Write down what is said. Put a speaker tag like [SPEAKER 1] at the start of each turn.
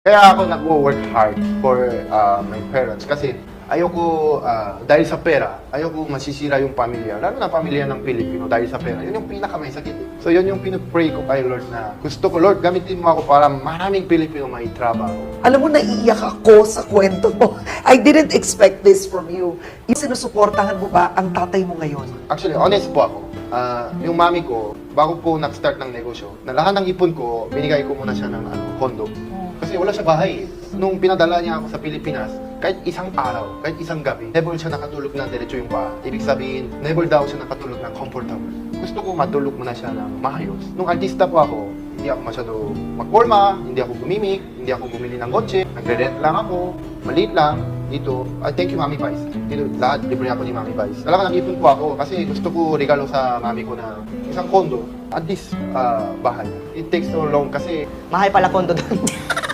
[SPEAKER 1] Kaya ako nag-work hard for my parents kasi ayoko, dahil sa pera, ayoko masisira yung pamilya. Lalo na pamilya ng Pilipino dahil sa pera. Yun yung pinakamay sakit. So yun yung pinag-pray ko kay Lord na gusto ko, Lord, gamitin mo ako para maraming Pilipino may trabaho.
[SPEAKER 2] Alam mo, naiiyak ako sa kwento mo. I didn't expect this from you. Yung sinusuportahan mo ba ang tatay mo ngayon?
[SPEAKER 1] Actually, honest po ako. Yung mami ko, bago ko nag-start ng negosyo, na lahat ng ipon ko, binigay ko muna siya ng condo. Kasi wala siya bahay. Nung pinadala niya ako sa Pilipinas, kahit isang araw, kahit isang gabi, never siya nakatulog ng diretso yung paa. Ibig sabihin, never daw siya nakatulog ng comfortable. Gusto ko matulog muna siya ng maayos. Nung artista po ako, hindi ako masyado magporma, hindi ako gumimik, hindi ako bumili ng kotse, nagre-rent lang ako, maliit lang, dito. Thank you, Mami Vice. Dito, lahat libre ako ni Mami Vice. Talaga nag-ipon po ako kasi gusto ko regalo sa mami ko na isang kondo, at least bahay. It takes so long kasi
[SPEAKER 3] Mahal pala kondo doon.